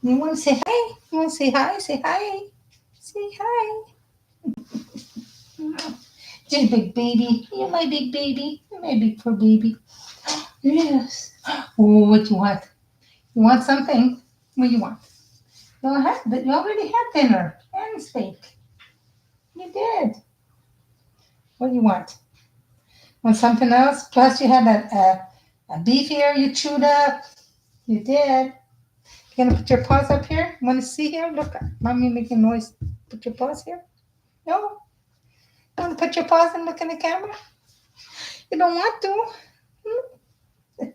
You want to say hi? You want to say hi? Say hi. Say hi. Just big baby. You're my big baby. You're my big fur baby. Yes. Oh, what you want? You want something? What do you want? You already had dinner and steak. You did. What do you want? Want something else? Plus, you had a beef here you chewed up. You did. You gonna put your paws up here? Want to see here? Look, mommy making noise. Put your paws here. No. You want to put your paws and look in the camera? You don't want to. Hmm?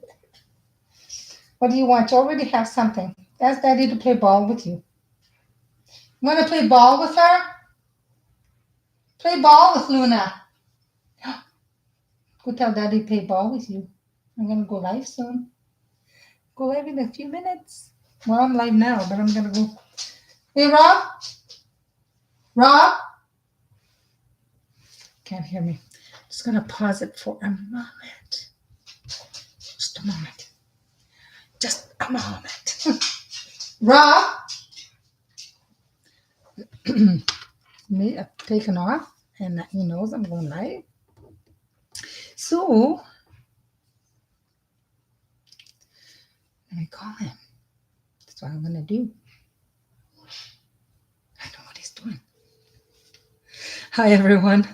What do you want? You already have something. Ask Daddy to play ball with you. You want to play ball with her? Play ball with Luna. Go tell Daddy to play ball with you. I'm gonna go live soon. Go live in a few minutes. Well, I'm live now, but I'm gonna go. Hey, Rob. Rob. Can't hear me. Just gonna pause it for a moment. Just a moment. Just a moment. Rob. Me, I've taken off, and he knows I'm going live. So let me call him. That's what I'm gonna do. I know what he's doing. Hi everyone.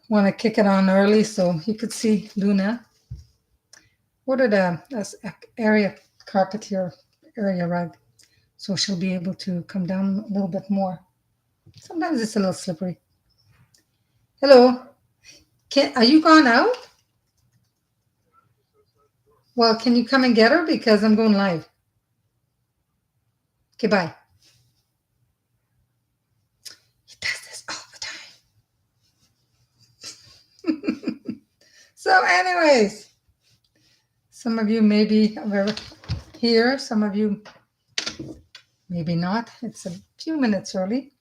Want to kick it on early so you could see Luna. Ordered a area carpet here, area rug, so she'll be able to come down a little bit more. Sometimes it's a little slippery. Hello. Are you gone out? Well, can you come and get her because I'm going live? Okay, bye. He does this all the time. So, anyways, some of you maybe are here, some of you maybe not. It's a few minutes early.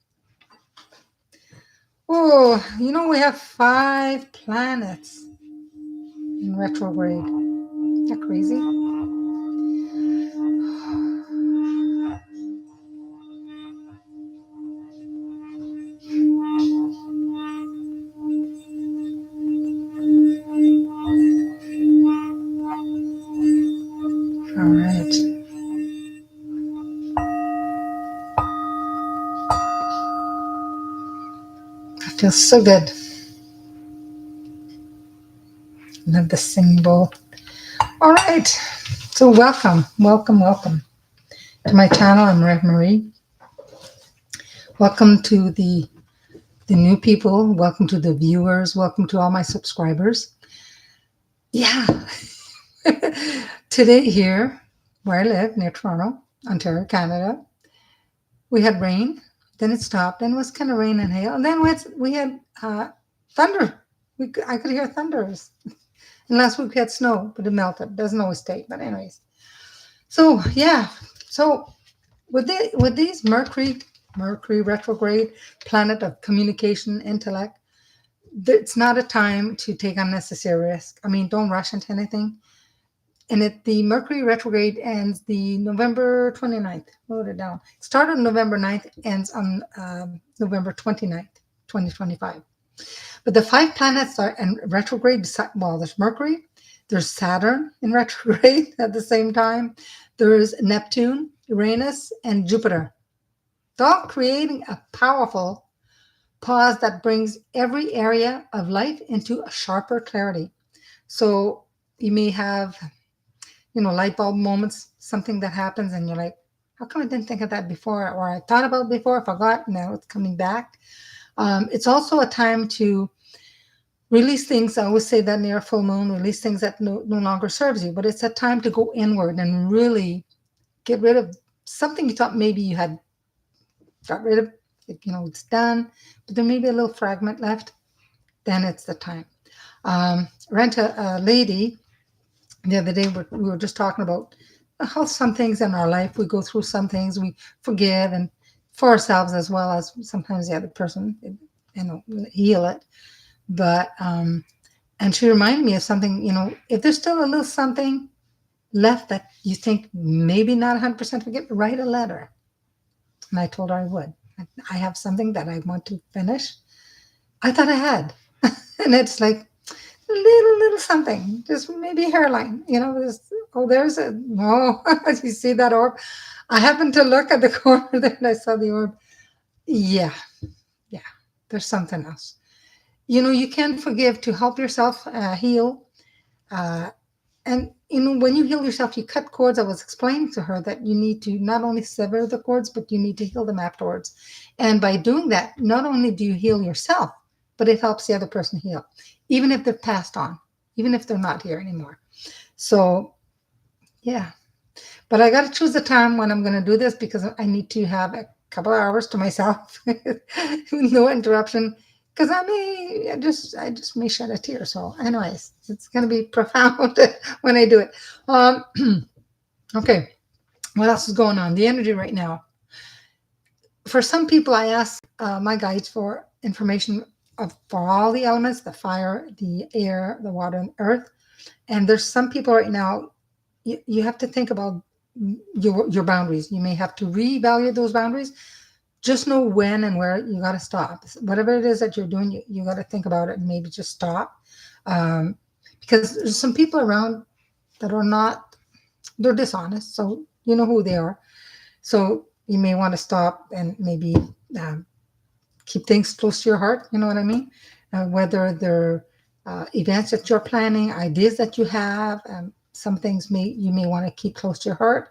Oh, you know, we have 5 planets in retrograde. Isn't that crazy? All right. That feels so good. Love the singing bowl. All right. So welcome to my channel. I'm Rev Marie. Welcome to the new people. Welcome to the viewers. Welcome to all my subscribers. Yeah. Today here, where I live, near Toronto, Ontario, Canada, we had rain. Then it stopped. Then it was kind of rain and hail. And then we had thunder. I could hear thunders. And last week we had snow, but it melted. It doesn't always stay. But anyways. So, yeah. So with these Mercury retrograde, planet of communication, intellect, it's not a time to take unnecessary risk. I mean, don't rush into anything. And the Mercury retrograde ends the November 29th. Wrote it down. Started November 9th, ends on November 29th, 2025. But the 5 planets are in retrograde. Well, there's Mercury, there's Saturn in retrograde at the same time. There's Neptune, Uranus, and Jupiter. They're all creating a powerful pause that brings every area of life into a sharper clarity. So you may have, light bulb moments, something that happens and you're like, how come I didn't think of that before? Or I thought about it before, forgot, now it's coming back. It's also a time to release things. I always say that near full moon, release things that no longer serves you, but it's a time to go inward and really get rid of something you thought maybe you had got rid of. It's done, but there may be a little fragment left. Then it's the time. Rent a lady the other day, we were just talking about how some things in our life, we go through some things, we forgive, and for ourselves as well as sometimes the other person, heal it. But, and she reminded me of something, if there's still a little something left that you think maybe not 100% forget, write a letter. And I told her I would. I have something that I want to finish. I thought I had. And it's like little something, just maybe a hairline, just, oh, there's a, oh, you see that orb? I happened to look at the corner there and I saw the orb. Yeah, yeah, there's something else. You can forgive to help yourself heal. Uh, and when you heal yourself, you cut cords. I was explaining to her that you need to not only sever the cords, but you need to heal them afterwards. And by doing that, not only do you heal yourself, but it helps the other person heal, even if they're passed on, even if they're not here anymore. So, yeah. But I got to choose the time when I'm going to do this because I need to have a couple of hours to myself, no interruption. Because I just may shed a tear. So, anyways, it's going to be profound when I do it. Um, okay, what else is going on? The energy right now. For some people, I ask my guides for information for all the elements: the fire, the air, the water, and earth. And there's some people right now. You have to think about your boundaries. You may have to reevaluate those boundaries. Just know when and where you got to stop. Whatever it is that you're doing, you got to think about it and maybe just stop. Um, because there's some people around that are not, they're dishonest. So you know who they are. So you may want to stop and maybe um, keep things close to your heart. You know what I mean? Whether they're events that you're planning, ideas that you have, some things you may want to keep close to your heart.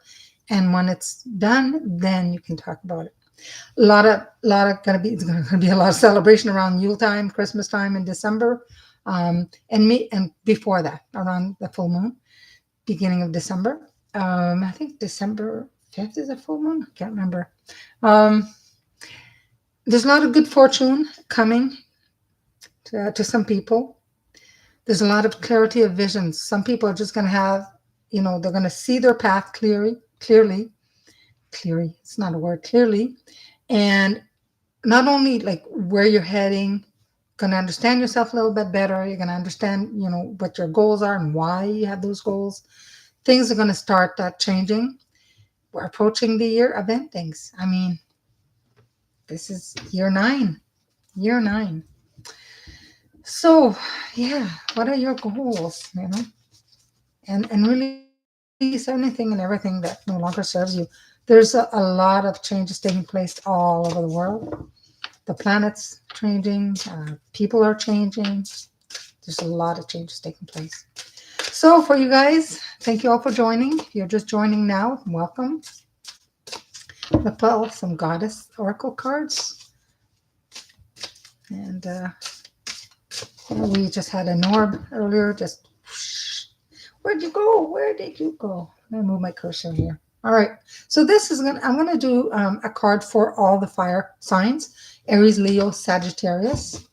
And when it's done, then you can talk about it. A lot of gonna be a lot of celebration around Yule time, Christmas time in December, and before that around the full moon, beginning of December. I think December 5th is a full moon. I can't remember. Um, there's a lot of good fortune coming to some people. There's a lot of clarity of visions. Some people are just going to have, they're going to see their path clearly. It's not a word, clearly. And not only like where you're heading, going to understand yourself a little bit better. You're going to understand, what your goals are and why you have those goals. Things are going to start changing. We're approaching the year of endings. I mean, this is year 9. Year 9. So, yeah, what are your goals, and release anything and everything that no longer serves you. There's a lot of changes taking place all over the world. The planet's changing, people are changing. There's a lot of changes taking place. So, for you guys, thank you all for joining. If you're just joining now, welcome. I'll pull some goddess oracle cards. And we just had an orb earlier, just where'd you go? Where did you go? Let me move my cursor here. All right. So I'm gonna do a card for all the fire signs: Aries, Leo, Sagittarius,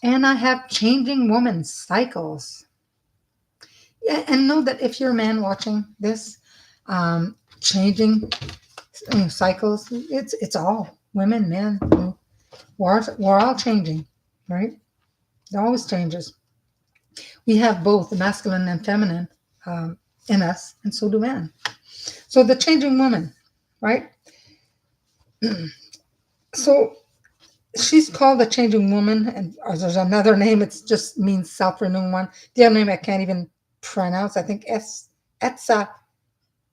and I have changing woman cycles. Yeah, and know that if you're a man watching this, changing cycles, it's all women, men. We're all changing, right? It always changes. We have both the masculine and feminine in us, and so do men. So the changing woman, right? So she's called the changing woman, and there's another name. It just means self-renewing one. The other name I can't even pronounce. I think Etsa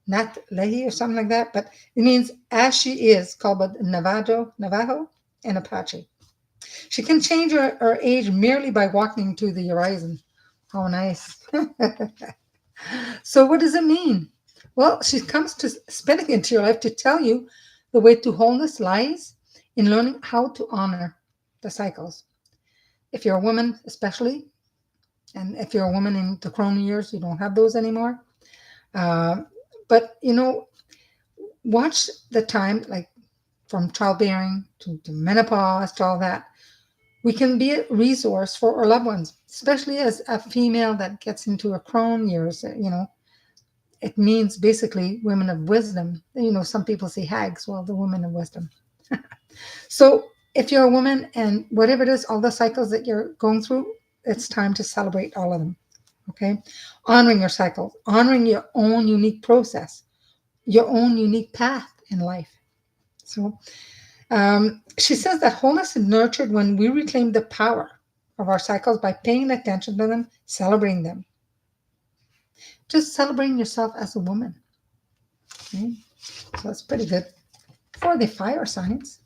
Natlehi or something like that. But it means as she is, called by Navajo, and Apache. She can change her age merely by walking to the horizon. How nice. So what does it mean? Well, she comes to spinning into your life to tell you the way to wholeness lies in learning how to honor the cycles. If you're a woman, especially, and if you're a woman in the crone years, you don't have those anymore. Uh, but, watch the time, like from childbearing to menopause to all that. We can be a resource for our loved ones, especially as a female that gets into her crone years, it means basically women of wisdom. Some people say hags, well, the women of wisdom. So if you're a woman and whatever it is, all the cycles that you're going through, it's time to celebrate all of them. Okay. Honoring your cycles, honoring your own unique process, your own unique path in life. So she says that wholeness is nurtured when we reclaim the power of our cycles by paying attention to them, celebrating them. Just celebrating yourself as a woman. Okay? So that's pretty good for the fire signs.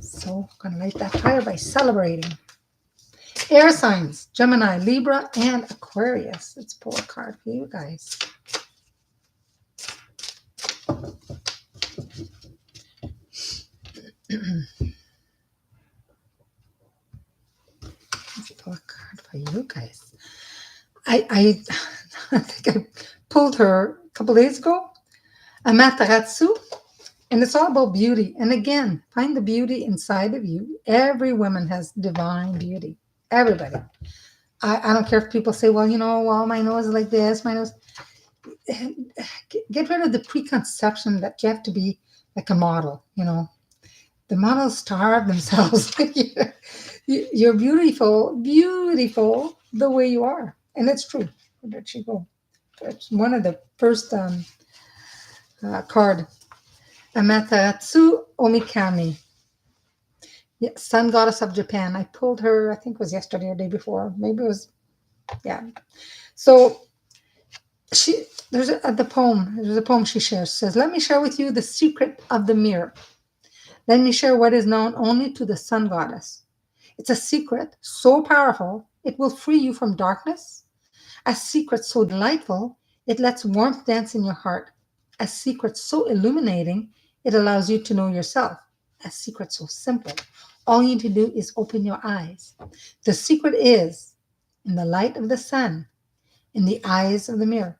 So I'm gonna light that fire by celebrating. Air signs, Gemini, Libra, and Aquarius. Let's pull a card for you guys. Let's pull a card for you guys. I I think I pulled her a couple days ago. Amaterasu, and it's all about beauty. And again, find the beauty inside of you. Every woman has divine beauty. Everybody. I don't care if people say, well, well, my nose is like this, my nose. Get rid of the preconception that you have to be like a model. The models starve themselves. You're beautiful, beautiful the way you are. And it's true. Where did she go? It's one of the first card. Amaterasu Omikami. Yeah, sun goddess of Japan. I pulled her, I think it was yesterday or day before. Maybe it was, yeah. So there's a poem she shares. Says, let me share with you the secret of the mirror. Let me share what is known only to the sun goddess. It's a secret so powerful, it will free you from darkness. A secret so delightful, it lets warmth dance in your heart. A secret so illuminating, it allows you to know yourself. A secret so simple, all you need to do is open your eyes. The secret is in the light of the sun, in the eyes of the mirror.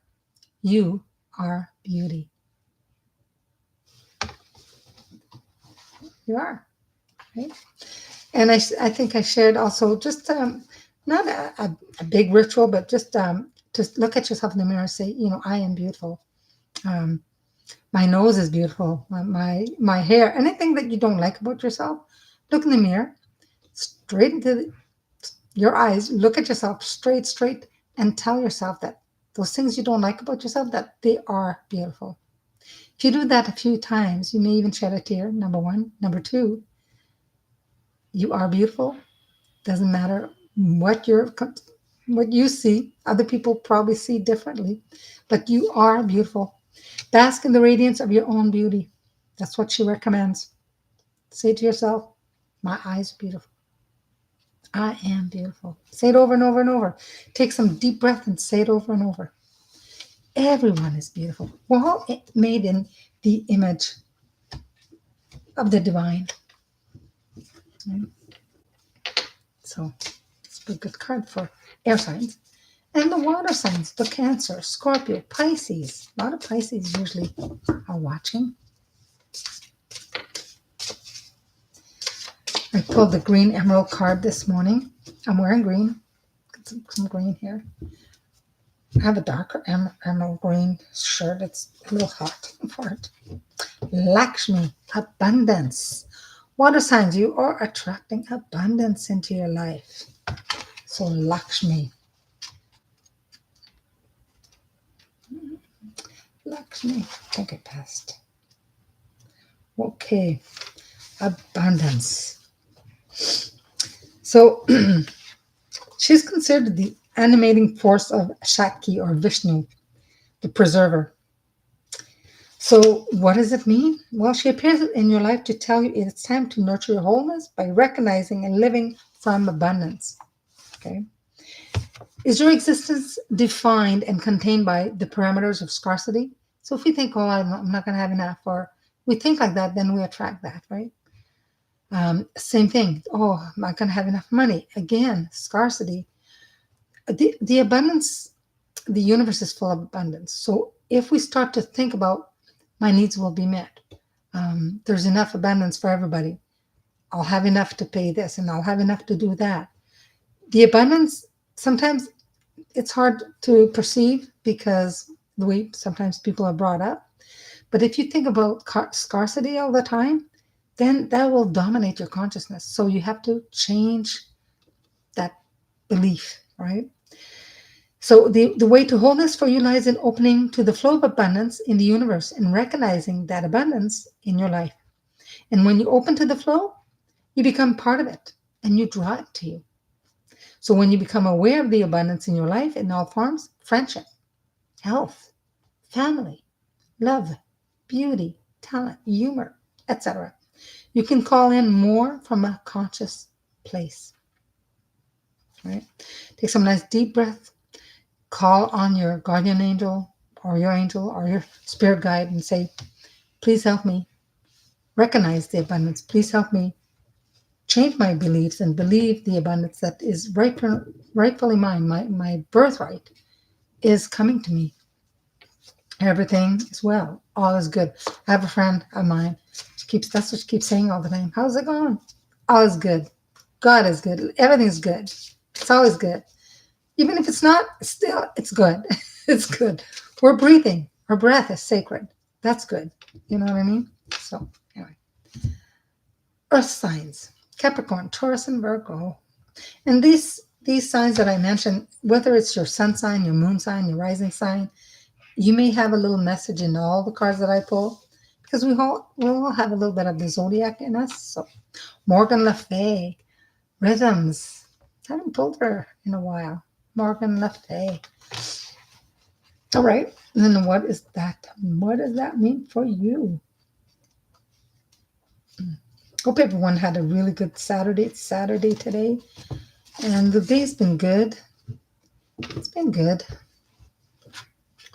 You are beauty. You are, right? And I think I shared also just not a big ritual, but just look at yourself in the mirror and say, I am beautiful. Um, my nose is beautiful. My hair, anything that you don't like about yourself, look in the mirror, straight into your eyes, look at yourself straight, and tell yourself that those things you don't like about yourself, that they are beautiful. If you do that a few times, you may even shed a tear, number one. Number two, you are beautiful. Doesn't matter what you see. Other people probably see differently, but you are beautiful. Bask in the radiance of your own beauty. That's what she recommends. Say to yourself, my eyes are beautiful. I am beautiful. Say it over and over and over. Take some deep breath and say it over and over. Everyone is beautiful. We're all made in the image of the divine. So it's a good card for air signs. And the water signs, the Cancer, Scorpio, Pisces. A lot of Pisces usually are watching. I pulled the green emerald card this morning. I'm wearing green. Got some green here. I have a darker emerald green shirt. It's a little hot for it. Lakshmi, abundance. Water signs, you are attracting abundance into your life. So Lakshmi. Lakshmi. I think I passed. Okay. Abundance. So she's considered the animating force of Shakti or Vishnu, the preserver. So what does it mean? Well, she appears in your life to tell you it's time to nurture your wholeness by recognizing and living from abundance. Okay. Is your existence defined and contained by the parameters of scarcity? So if we think, oh, I'm not going to have enough, or we think like that, then we attract that, right? Same thing. Oh, I'm not going to have enough money. Again, scarcity. The abundance, the universe is full of abundance. So if we start to think about my needs will be met, there's enough abundance for everybody. I'll have enough to pay this and I'll have enough to do that. The abundance, sometimes it's hard to perceive because the way sometimes people are brought up. But if you think about scarcity all the time, then that will dominate your consciousness. So you have to change that belief, right? So the way to wholeness for you lies in opening to the flow of abundance in the universe and recognizing that abundance in your life. And when you open to the flow, you become part of it and you draw it to you. So when you become aware of the abundance in your life in all forms, friendship, health, family, love, beauty, talent, humor, etc., you can call in more from a conscious place. Right? Take some nice deep breath. Call on your guardian angel or your spirit guide and say, please help me recognize the abundance. Please help me change my beliefs and believe the abundance that is rightfully mine. My birthright is coming to me. Everything is well. All is good. I have a friend of mine. That's what she keeps saying all the time. How's it going? All is good. God is good. Everything's good. It's always good. Even if it's not, still, it's good. It's good. We're breathing. Our breath is sacred. That's good. You know what I mean? So, anyway. Earth signs Capricorn, Taurus, and Virgo. And these signs that I mentioned, whether it's your sun sign, your moon sign, your rising sign, you may have a little message in all the cards that I pull because we all have a little bit of the zodiac in us. So, Morgan Le Fay, rhythms. I haven't pulled her in a while. Morgan Le Fay. All right. And then what is that? What does that mean for you? Hope everyone had a really good Saturday. It's Saturday today. And the day's been good. It's been good.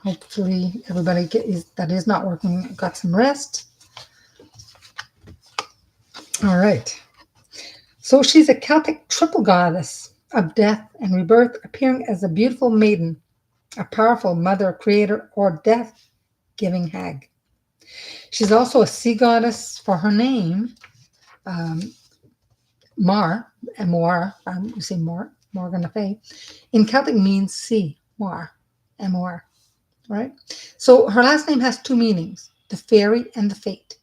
Hopefully everybody that is not working got some rest. All right. So she's a Celtic triple goddess of death and rebirth, appearing as a beautiful maiden, a powerful mother, creator, or death-giving hag. She's also a sea goddess for her name, um, Mar, M-O-R, you say Morgan Le Fay, in Celtic means sea, Mar, M-O-R, right? So her last name has two meanings, the fairy and the fate.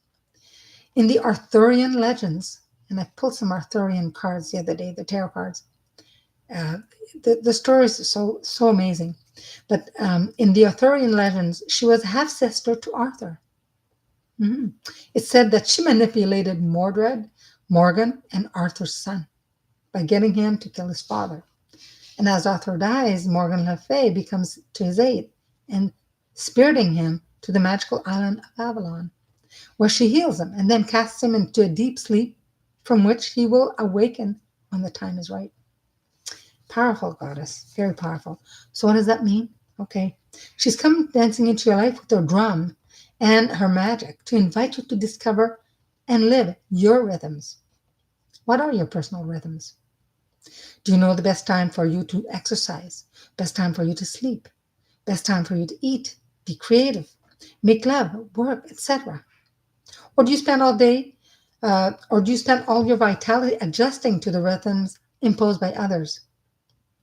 In the Arthurian legends, and I pulled some Arthurian cards the other day, the tarot cards, the stories are so amazing. But in the Arthurian legends, she was half sister to Arthur. Mm-hmm. It's said that she manipulated Mordred, Morgan, and Arthur's son by getting him to kill his father. And as Arthur dies, Morgan Le Fay becomes to his aid and spiriting him to the magical island of Avalon, where she heals him and then casts him into a deep sleep from which he will awaken when the time is right. Powerful goddess, very powerful. So what does that mean? Okay. She's come dancing into your life with her drum and her magic to invite you to discover and live your rhythms. What are your personal rhythms? Do you know the best time for you to exercise? Best time for you to sleep? Best time for you to eat? Be creative? Make love, work, etc. Or do you spend all day, or do you spend all your vitality adjusting to the rhythms imposed by others?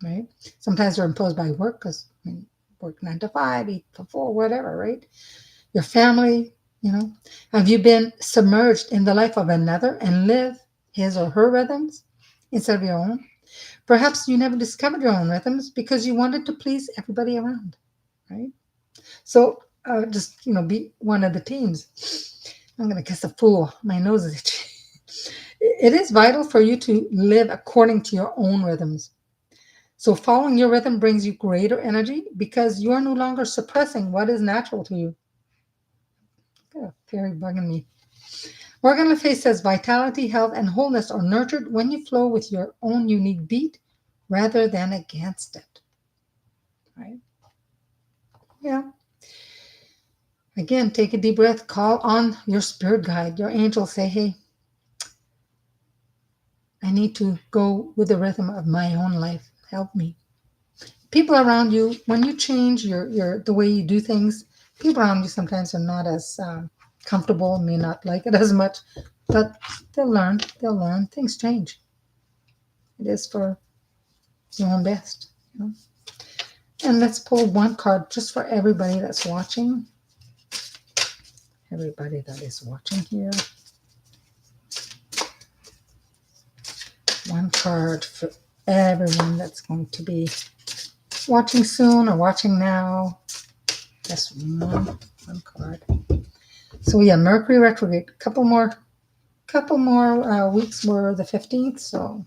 Right? Sometimes they're imposed by work because work 9 to 5, 8 to 4, whatever, right? Your family, Have you been submerged in the life of another and live his or her rhythms instead of your own? Perhaps you never discovered your own rhythms because you wanted to please everybody around, right? So just, be one of the teams. I'm going to kiss a fool. My nose is itchy. It is vital for you to live according to your own rhythms. So following your rhythm brings you greater energy because you are no longer suppressing what is natural to you. Oh, fairy bugging me. Morgan Le Fay says vitality, health, and wholeness are nurtured when you flow with your own unique beat rather than against it. Right? Yeah. Again, take a deep breath, call on your spirit guide, your angel, say, hey, I need to go with the rhythm of my own life. Help me. People around you, when you change the way you do things, people around you sometimes are not as comfortable, may not like it as much, but they'll learn. Things change. It is for your own best. And let's pull one card just for everybody that's watching. Everybody that is watching here. One card for everyone that's going to be watching soon or watching now. Just one card. So yeah, Mercury retrograde. Couple more weeks were the 15th, so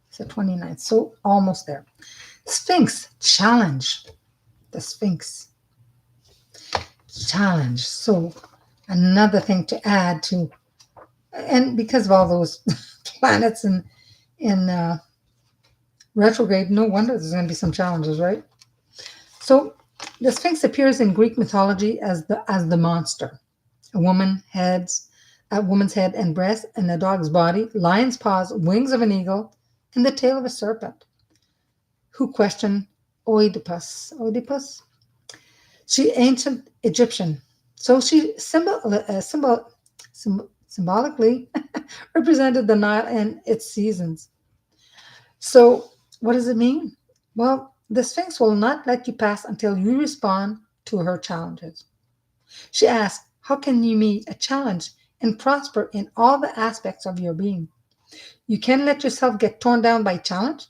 it's the 29th. So almost there. Sphinx challenge. The Sphinx challenge. So another thing to add to, and because of all those planets in retrograde, no wonder there's going to be some challenges, right? So the Sphinx appears in Greek mythology as the monster, a woman's head and breast, and a dog's body, lion's paws, wings of an eagle, and the tail of a serpent. Who questioned Oedipus? Oedipus? She ancient Egyptian, so she symbolically represented the Nile and its seasons. So, what does it mean? Well, the Sphinx will not let you pass until you respond to her challenges. She asks, how can you meet a challenge and prosper in all the aspects of your being? You can let yourself get torn down by a challenge,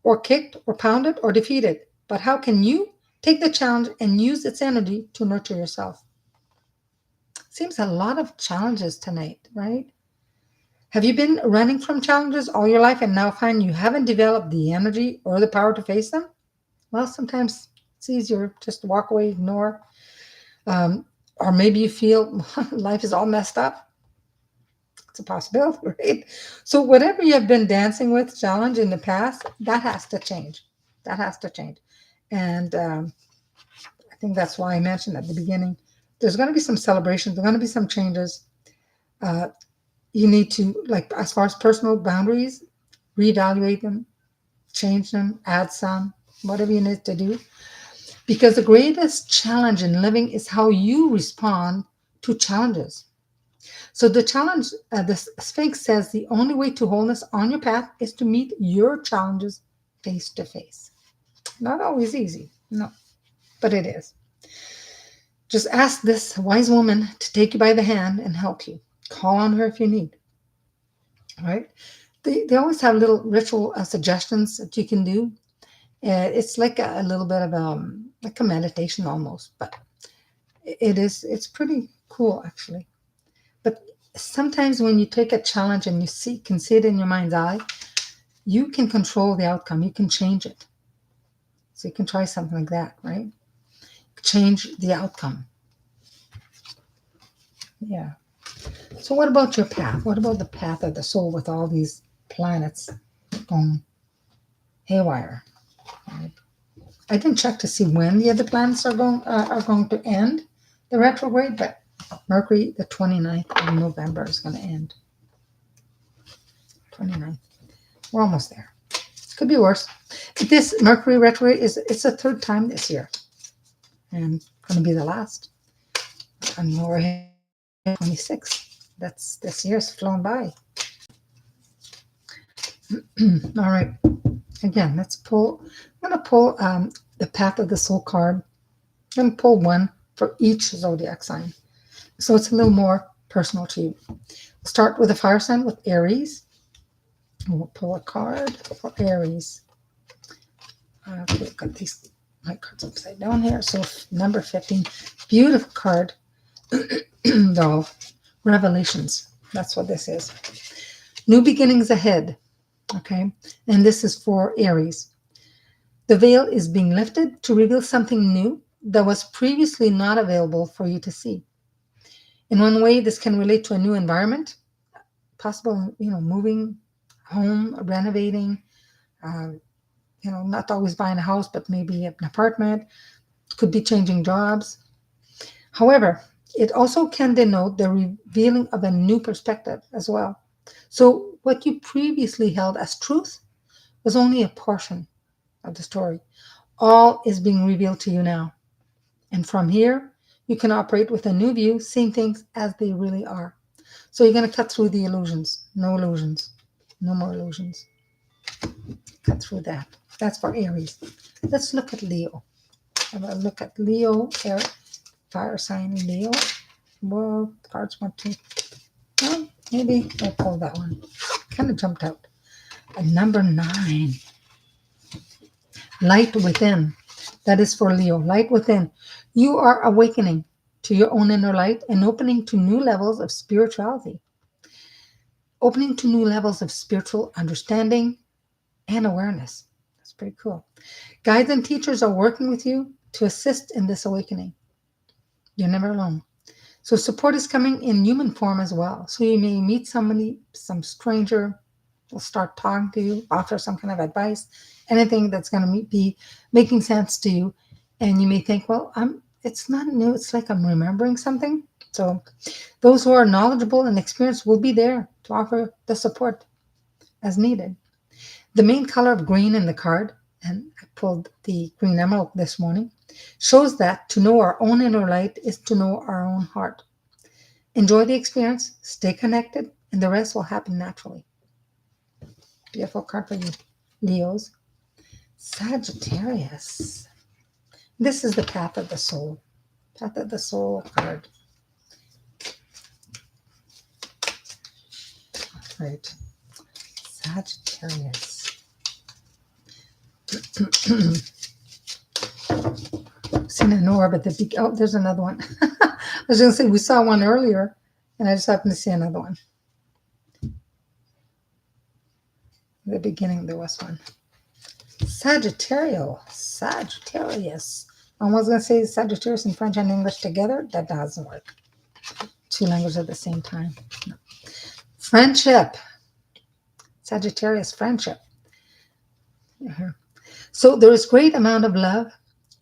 or kicked, or pounded, or defeated. But how can you take the challenge and use its energy to nurture yourself? Seems a lot of challenges tonight, right? Have you been running from challenges all your life and now find you haven't developed the energy or the power to face them? Well, sometimes it's easier just to walk away, ignore, or maybe you feel life is all messed up. It's a possibility, right? So, whatever you have been dancing with, challenge in the past, that has to change. That has to change. And I think that's why I mentioned at the beginning there's going to be some celebrations, there's going to be some changes. Uh, you need to, like, as far as personal boundaries, reevaluate them, change them, add some, whatever you need to do. Because the greatest challenge in living is how you respond to challenges. So the Sphinx says the only way to wholeness on your path is to meet your challenges face to face. Not always easy, no, but it is. Just ask this wise woman to take you by the hand and help you. Call on her if you need. All right? They always have little ritual suggestions that you can do. It's like a little bit of like a meditation almost, but it's pretty cool actually. But sometimes when you take a challenge and can see it in your mind's eye, you can control the outcome. You can change it. So you can try something like that, right? Change the outcome. Yeah. So what about your path? What about the path of the soul with all these planets going haywire? Right? I didn't check to see when the other planets are going to end the retrograde, but Mercury, the 29th of November, is going to end. 29th. We're almost there. Could be worse. This Mercury retrograde it's the third time this year, and going to be the last. And we're here 26. That's this year's flown by. All right. Again, let's pull. I'm going to pull the Path of the Soul card. I'm going to pull one for each zodiac sign, so it's a little more personal to you. We'll start with a fire sign with Aries. We'll pull a card for Aries. Okay, I've got my cards upside down here. So number 15, beautiful card. Though Revelations. That's what this is. New beginnings ahead. Okay, and this is for Aries. The veil is being lifted to reveal something new that was previously not available for you to see. In one way, this can relate to a new environment, possible, moving home, renovating, not always buying a house, but maybe an apartment. Could be changing jobs. However, it also can denote the revealing of a new perspective as well. So what you previously held as truth was only a portion of the story. All is being revealed to you now. And from here, you can operate with a new view, seeing things as they really are. So you're going to cut through the illusions. No illusions. No more illusions. Cut through that. That's for Aries. Let's look at Leo. Have a look at Leo, fire sign Leo. Well, cards want to. Well, maybe I'll pull that one. Kind of jumped out. And number 9. Light within. That is for Leo, light within. You are awakening to your own inner light and opening to new levels of spirituality, opening to new levels of spiritual understanding and awareness. That's pretty cool. Guides and teachers are working with you to assist in this awakening. You're never alone. So support is coming in human form as well. So you may meet somebody, some stranger will start talking to you, offer some kind of advice, anything that's going to be making sense to you. And you may think, well, it's not new. It's like I'm remembering something. So those who are knowledgeable and experienced will be there to offer the support as needed. The main color of green in the card, and I pulled the green emerald this morning, shows that to know our own inner light is to know our own heart. Enjoy the experience, stay connected, and the rest will happen naturally. Beautiful card for you, Leos. Sagittarius. This is the path of the soul. Path of the soul card. Right. Sagittarius. Seen an orb at the beginning. Oh, there's another one. I was going to say we saw one earlier, and I just happened to see another one. At the beginning, there was one. Sagittarius. I was going to say Sagittarius in French and English together. That doesn't work. Two languages at the same time. No. Friendship. Sagittarius, friendship. So there is great amount of love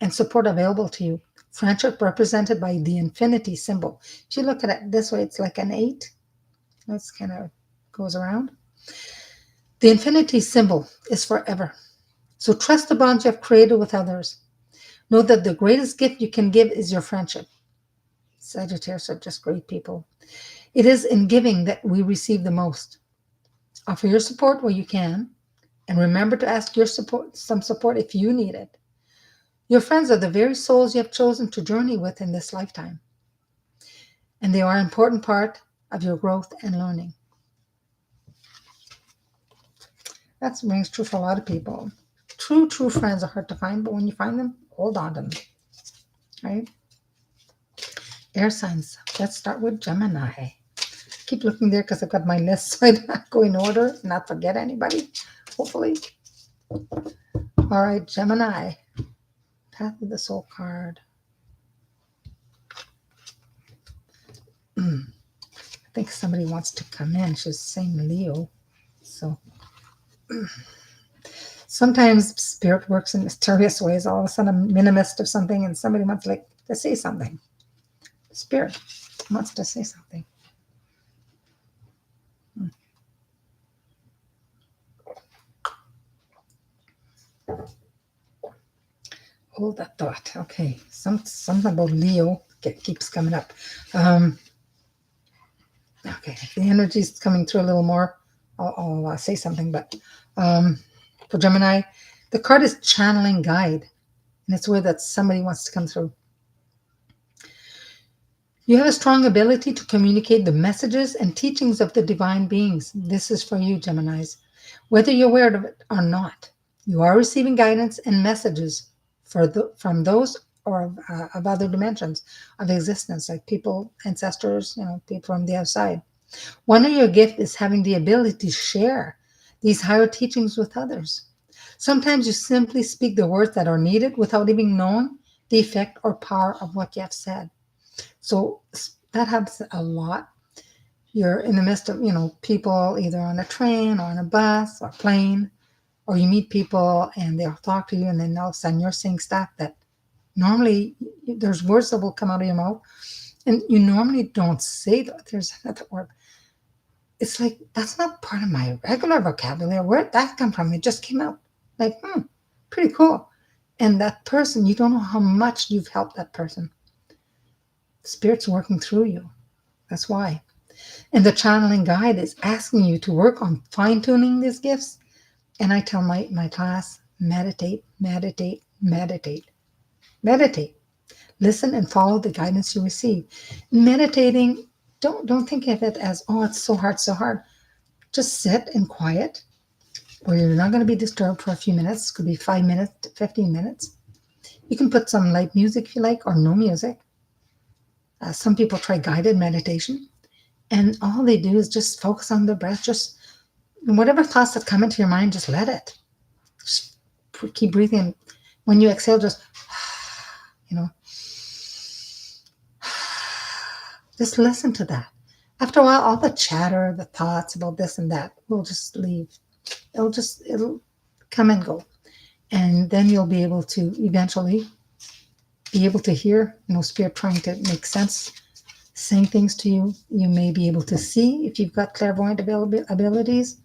and support available to you. Friendship represented by the infinity symbol. If you look at it this way, it's like an 8. That's kind of goes around. The infinity symbol is forever. So trust the bonds you have created with others. Know that the greatest gift you can give is your friendship. Sagittarius are just great people. It is in giving that we receive the most. Offer your support where you can, and remember to ask some support if you need it. Your friends are the very souls you have chosen to journey with in this lifetime, and they are an important part of your growth and learning. That rings true for a lot of people. True friends are hard to find, but when you find them, hold on to them. Right? Air signs. Let's start with Gemini. Keep looking there because I've got my list so I don't go in order and not forget anybody, hopefully. All right, Gemini. Path of the Soul card. I think somebody wants to come in. She's saying Leo. So sometimes spirit works in mysterious ways. All of a sudden I'm in the midst of something and somebody wants to say something. Spirit wants to say something. Hold that thought. Okay. Something about Leo keeps coming up. Okay. If the energy's coming through a little more, I'll say something. But for Gemini, the card is channeling guide. And it's where that somebody wants to come through. You have a strong ability to communicate the messages and teachings of the divine beings. This is for you, Geminis. Whether you're aware of it or not, you are receiving guidance and messages from those or of other dimensions of existence, like people, ancestors, people from the outside. One of your gifts is having the ability to share these higher teachings with others. Sometimes you simply speak the words that are needed without even knowing the effect or power of what you have said. So that happens a lot. You're in the midst of, people either on a train or on a bus or plane, or you meet people and they'll talk to you and then all of a sudden you're saying stuff that normally there's words that will come out of your mouth and you normally don't say that. There's another word. It's like, that's not part of my regular vocabulary. Where'd that come from? It just came out. Like, pretty cool. And that person, you don't know how much you've helped that person. Spirit's working through you. That's why. And the channeling guide is asking you to work on fine-tuning these gifts. And I tell my class, meditate. Listen and follow the guidance you receive. Meditating, don't think of it as, it's so hard. Just sit in quiet where you're not going to be disturbed for a few minutes. It could be 5 minutes, 15 minutes. You can put some light music if you like, or no music. Some people try guided meditation, and all they do is just focus on their breath. Just whatever thoughts that come into your mind, just let it. Just keep breathing. When you exhale, just, you know, just listen to that. After a while, all the chatter, the thoughts about this and that will just leave. It'll come and go. And then you'll be able to eventually be able to hear, spirit trying to make sense, saying things to you. You may be able to see if you've got clairvoyant abilities.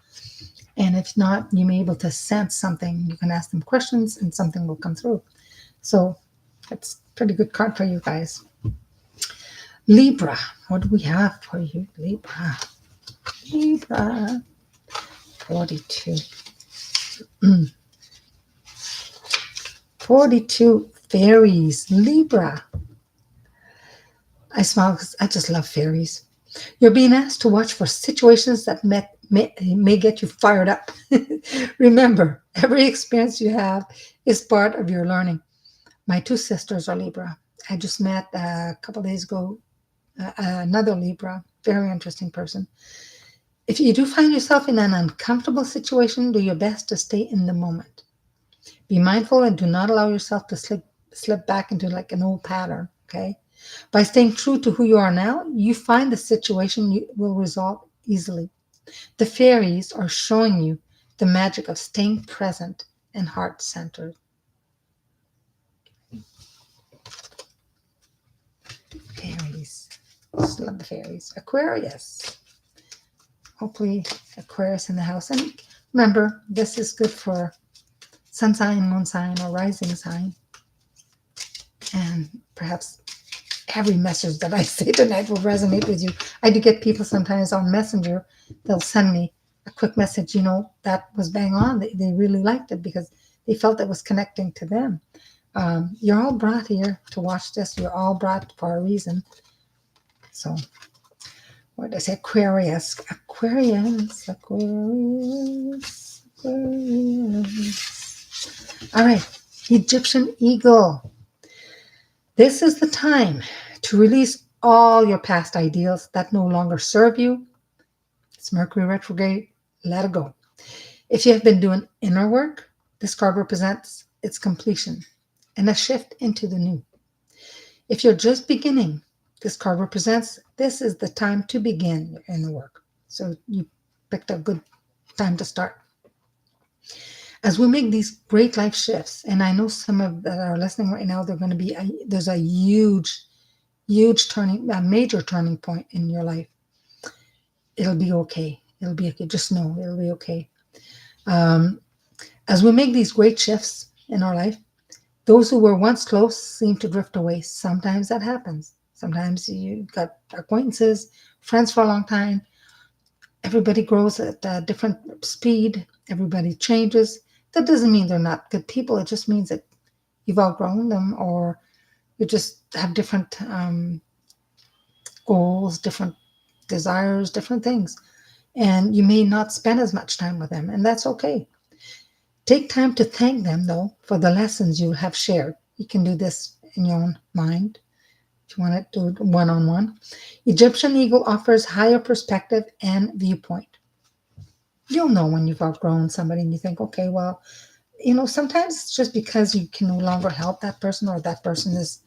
And if not, you may be able to sense something. You can ask them questions and something will come through. So that's a pretty good card for you guys. Libra, what do we have for you, Libra? Libra, 42. 42 fairies, Libra. I smile because I just love fairies. You're being asked to watch for situations that may get you fired up. Remember, every experience you have is part of your learning. My two sisters are Libra. I just met a couple days ago another Libra, very interesting person. If you do find yourself in an uncomfortable situation, do your best to stay in the moment. Be mindful and do not allow yourself to slip back into like an old pattern, okay? By staying true to who you are now, you find the situation will resolve easily. The fairies are showing you the magic of staying present and heart-centered. Fairies. Just love the fairies. Aquarius. Hopefully Aquarius in the house. And remember, this is good for sun sign, moon sign, or rising sign. And perhaps every message that I say tonight will resonate with you. I do get people sometimes on Messenger. They'll send me a quick message, that was bang on. They really liked it because they felt it was connecting to them. You're all brought here to watch this. You're all brought for a reason. So, what did I say? Aquarius. Aquarius. Aquarius. Aquarius. All right. Egyptian eagle. This is the time to release all your past ideals that no longer serve you. It's Mercury retrograde. Let it go. If you have been doing inner work, this card represents its completion and a shift into the new. If you're just beginning, this card represents this is the time to begin your inner work. So you picked a good time to start. As we make these great life shifts, and I know some of that are listening right now, there's a huge a major turning point in your life. It'll be okay. It'll be okay. Just know it'll be okay. As we make these great shifts in our life, those who were once close seem to drift away. Sometimes that happens. Sometimes you got acquaintances, friends for a long time. Everybody grows at a different speed. Everybody changes. That doesn't mean they're not good people. It just means that you've outgrown them, or you just have different goals, different desires, different things. And you may not spend as much time with them, and that's okay. Take time to thank them, though, for the lessons you have shared. You can do this in your own mind if you want to do it one-on-one. Egyptian eagle offers higher perspective and viewpoint. You'll know when you've outgrown somebody and you think, okay, well, sometimes it's just because you can no longer help that person, or that person is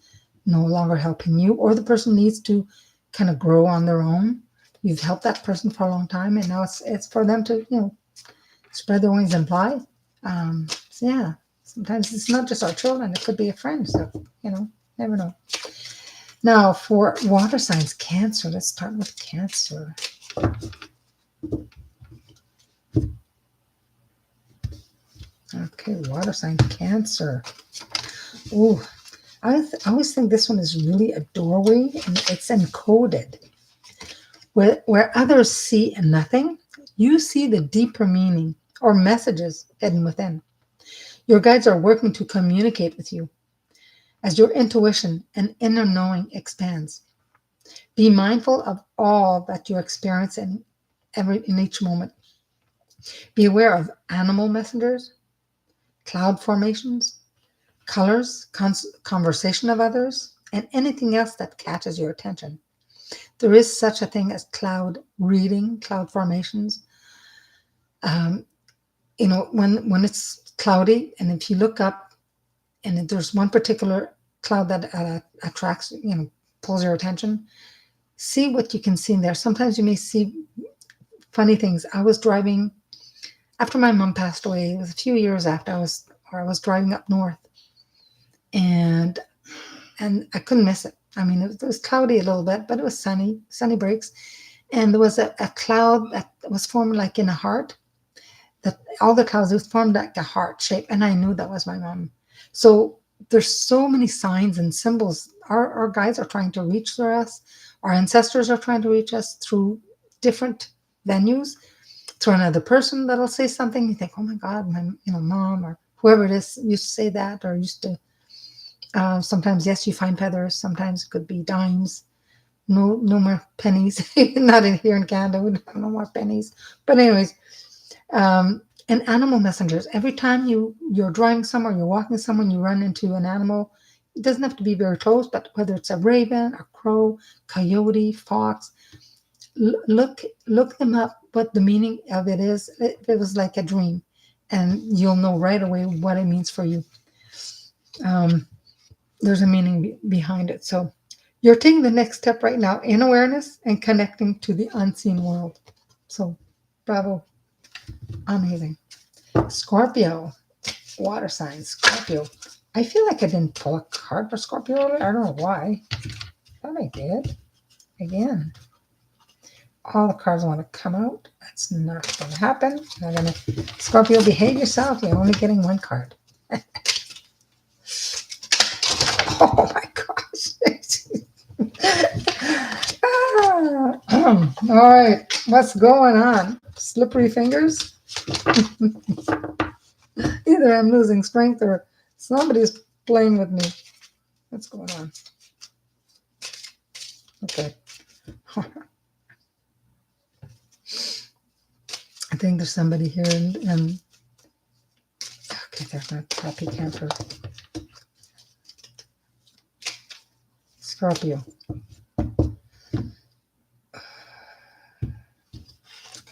no longer helping you, or the person needs to kind of grow on their own. You've helped that person for a long time, and now it's for them to, spread their wings and fly. So yeah, sometimes it's not just our children, it could be a friend. So, never know. Now for water signs, Cancer. Let's start with Cancer. Okay, water sign, Cancer. Oh, I always think this one is really a doorway, and it's encoded. Where others see nothing, you see the deeper meaning or messages hidden within. Your guides are working to communicate with you as your intuition and inner knowing expands. Be mindful of all that you experience in each moment. Be aware of animal messengers, cloud formations, colors, conversation of others, and anything else that catches your attention. There is such a thing as cloud reading, cloud formations. Um, when it's cloudy, and if you look up, and if there's one particular cloud that attracts, pulls your attention, see what you can see in there. Sometimes you may see funny things. I was driving after my mom passed away. It was a few years after I was driving up north, and I couldn't miss it. I mean, it was cloudy a little bit, but it was sunny breaks, and there was a cloud that was formed like in a heart. That all the clouds was formed like a heart shape, and I knew that was my mom. So there's so many signs and symbols. Our guides are trying to reach us. Our ancestors are trying to reach us through different venues, through another person that'll say something. You think, oh my God, my mom or whoever it is used to say that, or used to. Sometimes, yes, you find feathers. Sometimes it could be dimes. No more pennies. Not in here in Canada. We don't have no more pennies. But anyways, and animal messengers. Every time you're driving somewhere, you're walking somewhere, and you run into an animal. It doesn't have to be very close, but whether it's a raven, a crow, coyote, fox, look them up. What the meaning of it is. If it was like a dream, and you'll know right away what it means for you. There's a meaning behind it. So you're taking the next step right now in awareness and connecting to the unseen world. So bravo. Amazing. Scorpio, water sign, Scorpio. I feel like I didn't pull a card for Scorpio earlier. I don't know why. Thought I did. Again. All the cards want to come out. That's not going to happen. Not going to. Scorpio, behave yourself. You're only getting one card. Oh my gosh. All right. What's going on? Slippery fingers? Either I'm losing strength or somebody's playing with me. What's going on? Okay. I think there's somebody here and okay, there's not happy camper. Scorpio.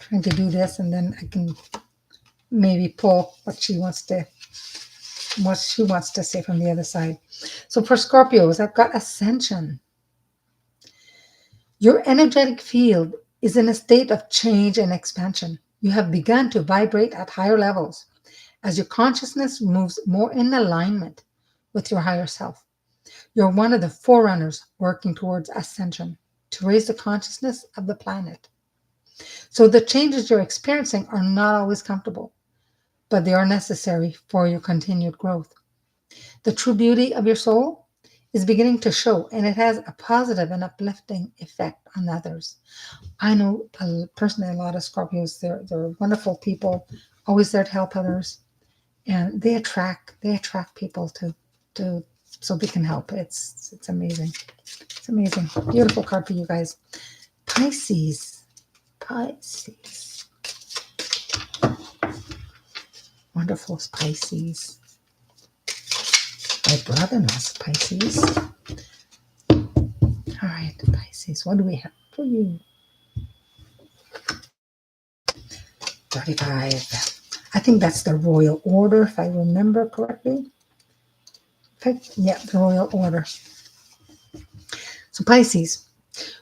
Trying to do this, and then I can maybe pull what she wants to say from the other side. So for Scorpios, I've got ascension. Your energetic field is in a state of change and expansion. You have begun to vibrate at higher levels as your consciousness moves more in alignment with your higher self. You're one of the forerunners working towards ascension to raise the consciousness of the planet. So the changes you're experiencing are not always comfortable, but they are necessary for your continued growth. The true beauty of your soul is beginning to show, and it has a positive and uplifting effect on others. I know personally a lot of Scorpios. They're wonderful people, always there to help others, and they attract people to so they can help. It's amazing. It's amazing. Beautiful card for you guys. Pisces. Wonderful Pisces. My brother-in-law's Pisces. All right, Pisces. What do we have for you? 35. I think that's the royal order, if I remember correctly. Yeah, the royal order. So Pisces,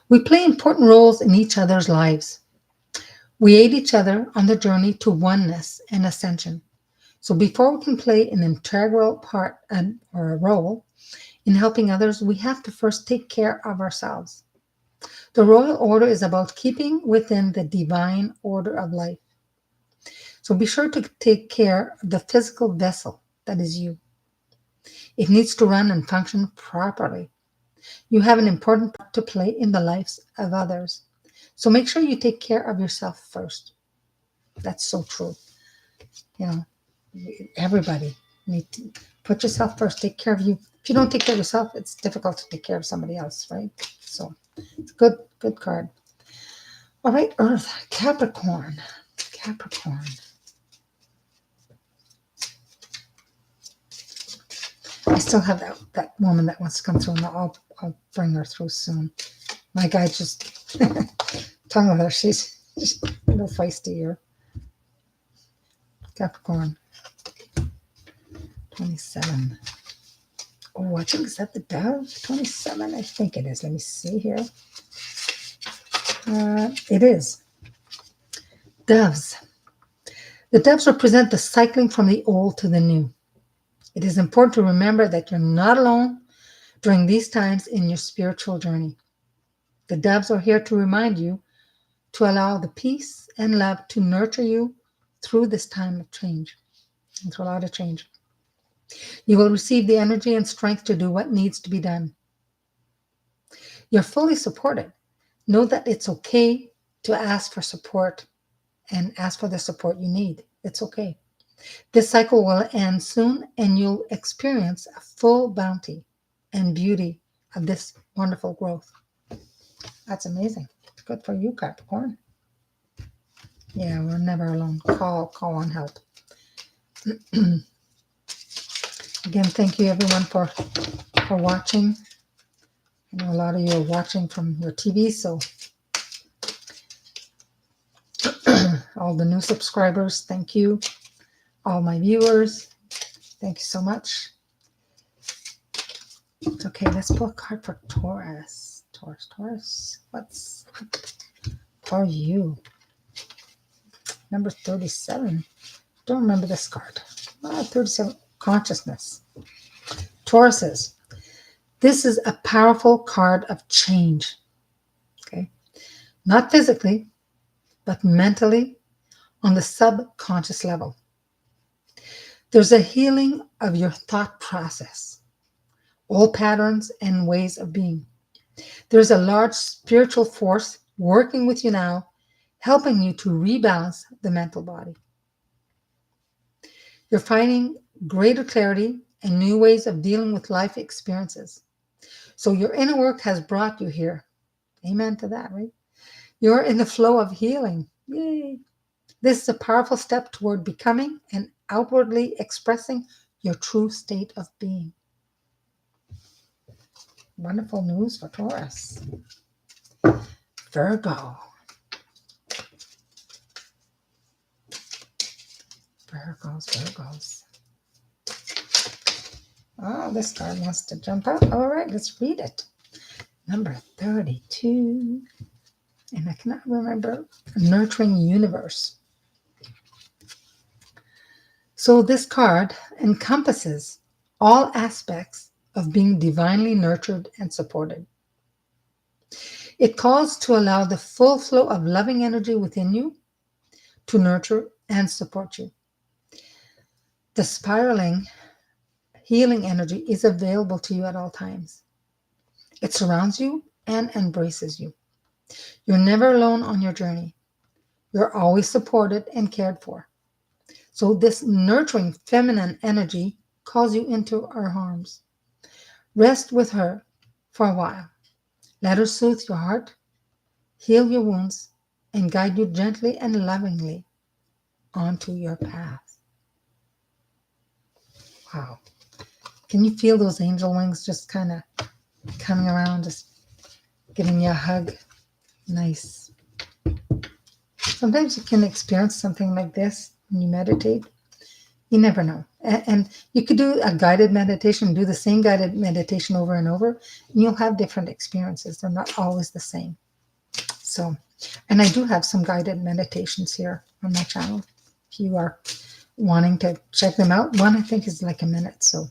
we play important roles in each other's lives. We aid each other on the journey to oneness and ascension. So before we can play an integral part or a role in helping others, we have to first take care of ourselves. The royal order is about keeping within the divine order of life. So be sure to take care of the physical vessel that is you. It needs to run and function properly. You have an important part to play in the lives of others. So make sure you take care of yourself first. That's so true. Everybody need to put yourself first. Take care of you. If you don't take care of yourself, it's difficult to take care of somebody else, right? So it's a good card. All right, Earth, Capricorn. I still have that woman that wants to come through, and I'll bring her through soon. My guy just tongue with her. She's a little feisty here. Capricorn, 27. Oh, I think, is that the dove? 27? I think it is. Let me see here. It is. Doves. The doves represent the cycling from the old to the new. It is important to remember that you're not alone during these times in your spiritual journey. The doves are here to remind you to allow the peace and love to nurture you through this time of change, and through a lot of change. You will receive the energy and strength to do what needs to be done. You're fully supported. Know that it's okay to ask for support and ask for the support you need. It's okay. This cycle will end soon, and you'll experience a full bounty and beauty of this wonderful growth. That's amazing. Good for you, Capricorn. Yeah, we're never alone. Call on help. Again, thank you everyone for watching. I know a lot of you are watching from your TV, so all the new subscribers, thank you. All my viewers, thank you so much. Okay, let's pull a card for Taurus. Taurus. What's for you? Number 37. Don't remember this card. 37. Consciousness. Tauruses. This is a powerful card of change. Okay. Not physically, but mentally, on the subconscious level. There's a healing of your thought process, old patterns and ways of being. There's a large spiritual force working with you now, helping you to rebalance the mental body. You're finding greater clarity and new ways of dealing with life experiences. So your inner work has brought you here. Amen to that, right? You're in the flow of healing. Yay. This is a powerful step toward becoming and outwardly expressing your true state of being. Wonderful news for Taurus. Virgo. Virgos. Oh, this card wants to jump out. All right, let's read it. Number 32. And I cannot remember. Nurturing Universe. So this card encompasses all aspects of being divinely nurtured and supported. It calls to allow the full flow of loving energy within you to nurture and support you. The spiraling, healing energy is available to you at all times. It surrounds you and embraces you. You're never alone on your journey. You're always supported and cared for. So this nurturing feminine energy calls you into our arms. Rest with her for a while. Let her soothe your heart, heal your wounds, and guide you gently and lovingly onto your path. Wow. Can you feel those angel wings just kind of coming around, just giving you a hug? Nice. Sometimes you can experience something like this when you meditate. You never know. And you could do a guided meditation, do the same guided meditation over and over, and you'll have different experiences. They're not always the same. So, and I do have some guided meditations here on my channel. If you are wanting to check them out, one I think is like a minute. So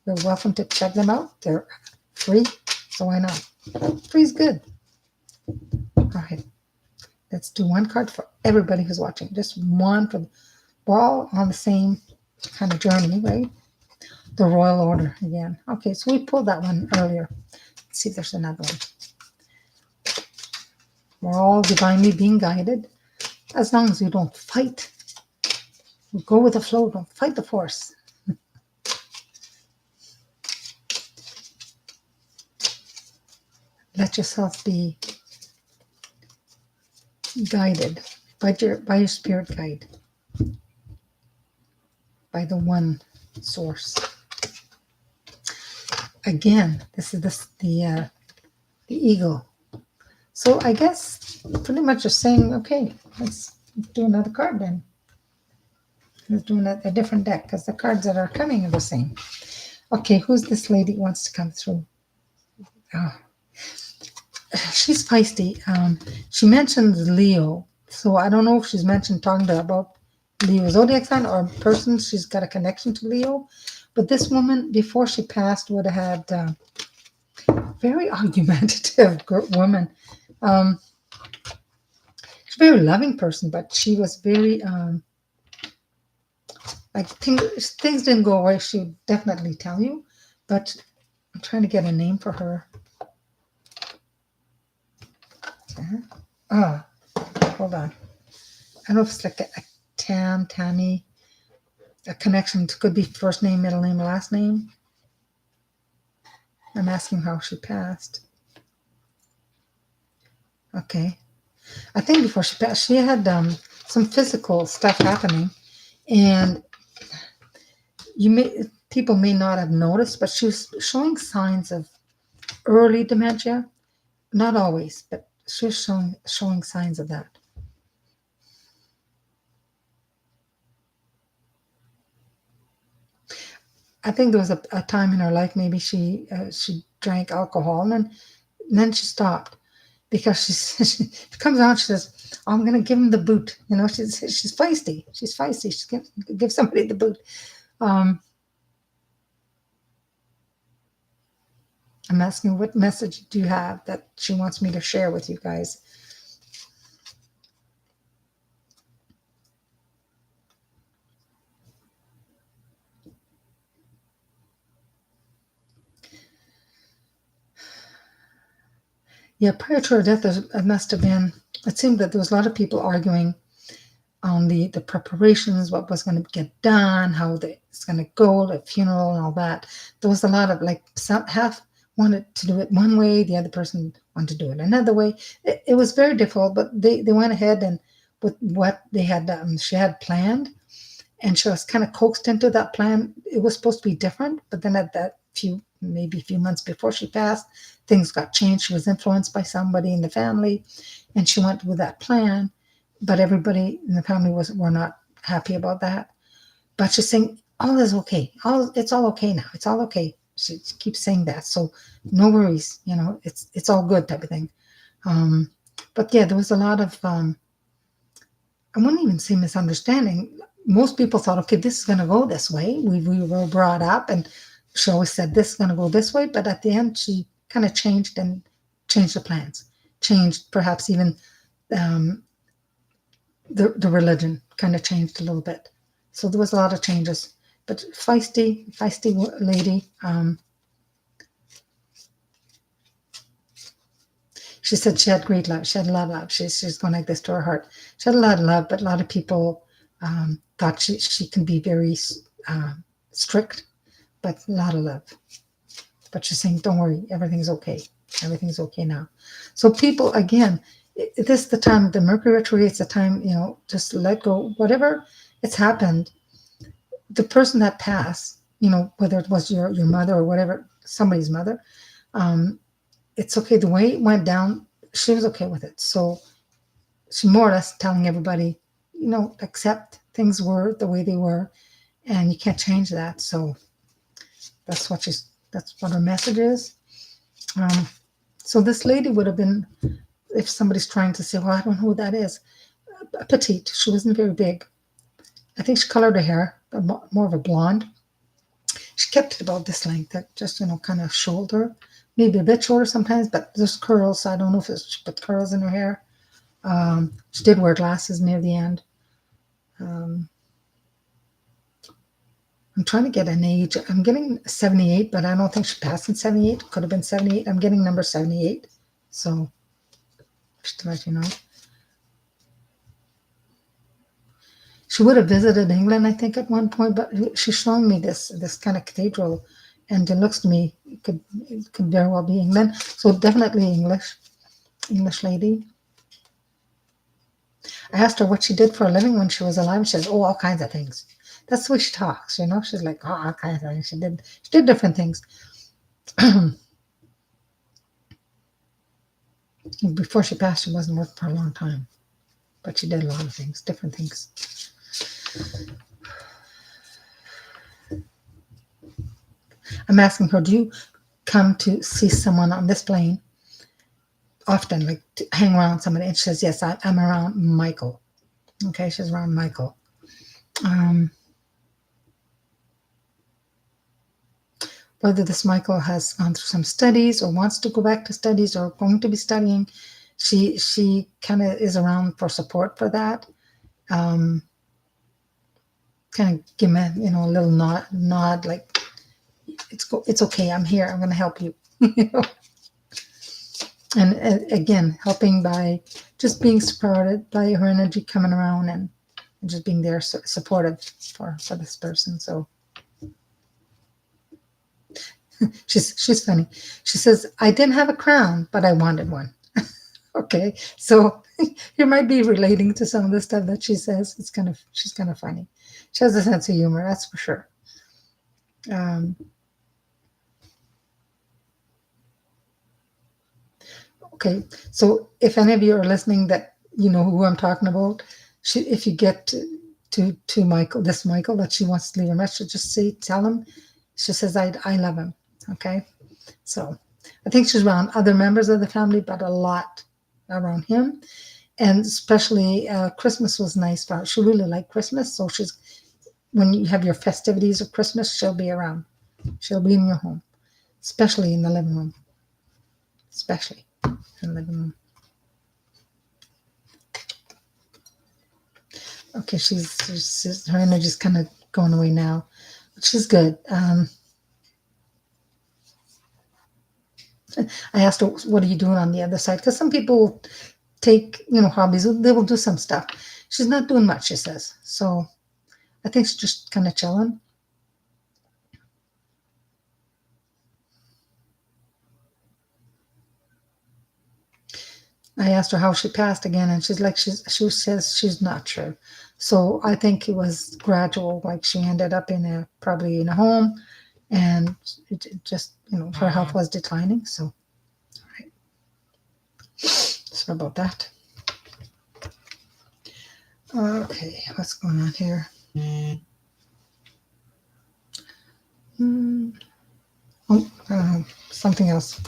you're welcome to check them out. They're free, so why not? Free is good. All right. Let's do one card for everybody who's watching. Just one for, we're all on the same kind of journey, right? The Royal Order again. Okay, so we pulled that one earlier. Let's see if there's another one. We're all divinely being guided. As long as you don't fight, you go with the flow, don't fight the force. Let yourself be guided by your spirit guide, by the one source. again, this is the eagle. So I guess pretty much just saying, okay, let's do another card then. Let's do a different deck because the cards that are coming are the same. Okay, who's this lady who wants to come through? Oh, she's feisty. She mentions Leo, so I don't know if she's mentioned talking to her about Leo zodiac sign or person. She's got a connection to Leo, but this woman before she passed would have had very argumentative woman. Um, she's a very loving person, but she was very like things didn't go away. She would definitely tell you, but I'm trying to get a name for her. Ah, hold on. I don't know if it's like a Tammy, a connection. It could be first name, middle name, last name. I'm asking how she passed. Okay. I think before she passed, she had some physical stuff happening, and you may people may not have noticed, but she was showing signs of early dementia. Not always, but she was showing signs of that. I think there was a time in her life maybe she drank alcohol and then she stopped because she comes out. She says, "I'm going to give him the boot." You know, she's feisty. She's feisty. She's going to give somebody the boot. Um, I'm asking what message do you have that she wants me to share with you guys? Yeah, prior to her death, it must have been. It seemed that there was a lot of people arguing on the preparations, what was going to get done, how it's going to go, the funeral and all that. There was a lot of like some half wanted to do it one way, the other person wanted to do it another way. It was very difficult, but they went ahead and with what they had she had planned, and she was kind of coaxed into that plan. It was supposed to be different, but then at that maybe a few months before she passed, things got changed. She was influenced by somebody in the family, and she went with that plan. But everybody in the family were not happy about that. But she's saying all is okay. It's all okay now. It's all okay. She keeps saying that. So no worries. You know, it's all good type of thing. Um, but yeah, there was a lot of I wouldn't even say misunderstanding. Most people thought, okay, this is going to go this way. We were brought up, and she always said this is going to go this way. But at the end, she kind of changed and changed the plans, changed perhaps even um, the religion kind of changed a little bit. So there was a lot of changes. But feisty lady. She said she had great love. She had a lot of love. She's going like this to her heart. She had a lot of love, but a lot of people thought she can be very strict, but a lot of love. But she's saying, don't worry, everything's okay. Everything's okay now. So people, again, this is the time, the Mercury retrograde, it's the time, just let go. Whatever it's happened, the person that passed, whether it was your mother or whatever, somebody's mother, it's okay. The way it went down, she was okay with it. So she more or less telling everybody, accept things were the way they were, and you can't change that. So that's what her message is. So this lady would have been, if somebody's trying to say, well, I don't know who that is, petite. She wasn't very big. I think she colored her hair more of a blonde. She kept it about this length, just kind of shoulder, maybe a bit shorter sometimes, but there's curls. So I don't know if she put curls in her hair. She did wear glasses near the end. I'm trying to get an age. I'm getting 78, but I don't think she passed in 78. Could have been 78. I'm getting number 78. So just to let you know. She would have visited England, I think, at one point, but she's showing me this kind of cathedral, and it looks to me it could very well be England. So definitely English lady. I asked her what she did for a living when she was alive. She says, "Oh, all kinds of things." That's the way she talks, She's like, "Oh, all kinds of things." She did different things. Before she passed, she wasn't working for a long time, but she did a lot of things, different things. I'm asking her, do you come to see someone on this plane often, like to hang around somebody? And she says, yes, I'm around Michael. Okay, she's around Michael. Um, Whether this Michael has gone through some studies or wants to go back to studies or going to be studying, she kind of is around for support for that. Um, Kind of give me, a little nod, like it's okay. I'm here. I'm going to help you. You know? And again, helping by just being supported by her energy coming around and just being there, supportive for this person. So she's funny. She says, I didn't have a crown, but I wanted one. Okay, so you might be relating to some of the stuff that she says. She's kind of funny. She has a sense of humor, that's for sure. Um, okay, so if any of you are listening that you know who I'm talking about, if you get to Michael, this Michael that she wants to leave a message, just tell him. She says, I love him. Okay, so I think she's around other members of the family, but a lot around him. And especially Christmas was nice for her. She really liked Christmas. So when you have your festivities of Christmas, she'll be around. She'll be in your home, especially in the living room. Especially in the living room. Okay, her energy's kind of going away now, but she's good. I asked her, what are you doing on the other side? Because some people take, hobbies. They will do some stuff. She's not doing much, she says. So I think she's just kind of chilling. I asked her how she passed again, and she's like, she says she's not sure. So I think it was gradual. Like she ended up probably in a home, and it just, her health was declining. So, all right. Sorry about that. Okay, what's going on here? Oh, something else.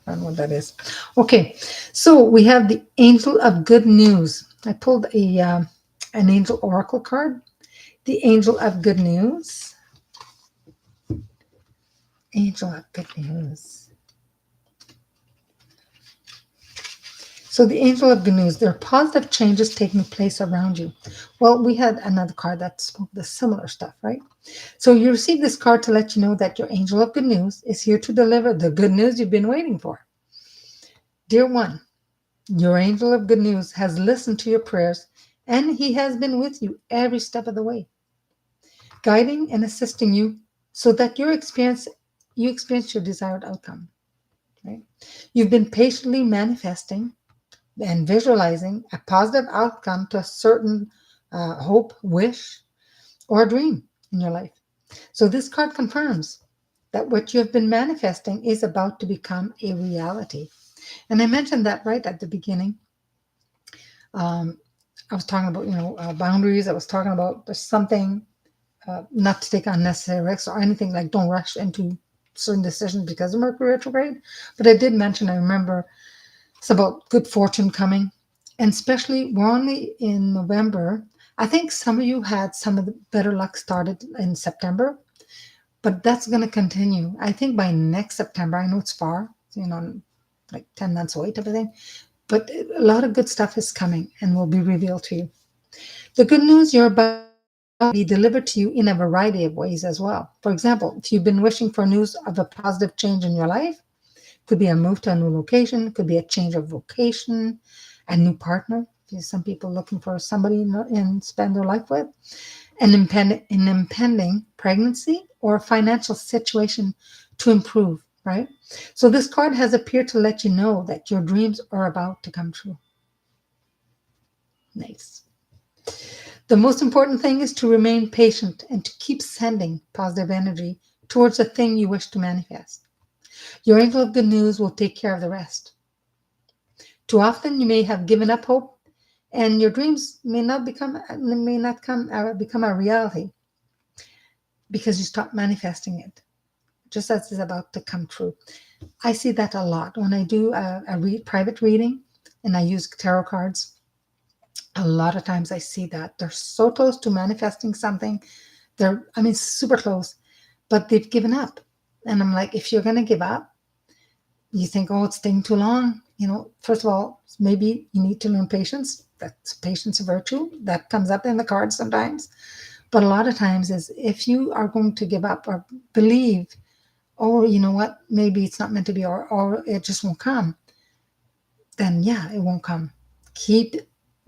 I don't know what that is. Okay, so we have the Angel of Good News. I pulled an Angel Oracle card. The Angel of Good News. Angel of Good News. So the Angel of Good News, there are positive changes taking place around you. Well, we had another card that spoke the similar stuff, right? So you receive this card to let you know that your Angel of Good News is here to deliver the good news you've been waiting for. Dear one, your Angel of Good News has listened to your prayers, and he has been with you every step of the way, guiding and assisting you so that you experience your desired outcome. Right? You've been patiently manifesting and visualizing a positive outcome to a certain hope, wish, or dream in your life. So this card confirms that what you have been manifesting is about to become a reality. And I mentioned that right at the beginning. I was talking about, boundaries. I was talking about there's something, not to take unnecessary risks or anything, like don't rush into certain decisions because of Mercury retrograde. But I did mention, I remember, it's about good fortune coming. And especially, we're only in November. I think some of you had some of the better luck started in September, but that's going to continue. I think by next September, I know it's far, like 10 months away type of thing, but a lot of good stuff is coming and will be revealed to you. The good news you're about to be delivered to you in a variety of ways as well. For example, if you've been wishing for news of a positive change in your life, could be a move to a new location, could be a change of vocation, a new partner. Some people looking for somebody and spend their life with, an impending pregnancy or financial situation to improve, right? So this card has appeared to let you know that your dreams are about to come true. Nice. The most important thing is to remain patient and to keep sending positive energy towards the thing you wish to manifest. Your angel of good news will take care of the rest. Too often you may have given up hope and your dreams may not become a reality because you stop manifesting it just as it's about to come true. I see that a lot when I do private reading and I use tarot cards. A lot of times I see that they're so close to manifesting something. I mean, super close, but they've given up. And I'm like, if you're going to give up, you think, oh, it's taking too long. First of all, maybe you need to learn patience. That's patience a virtue. That comes up in the cards sometimes. But a lot of times is if you are going to give up or believe, or you know what, maybe it's not meant to be, or it just won't come, then yeah, it won't come. Keep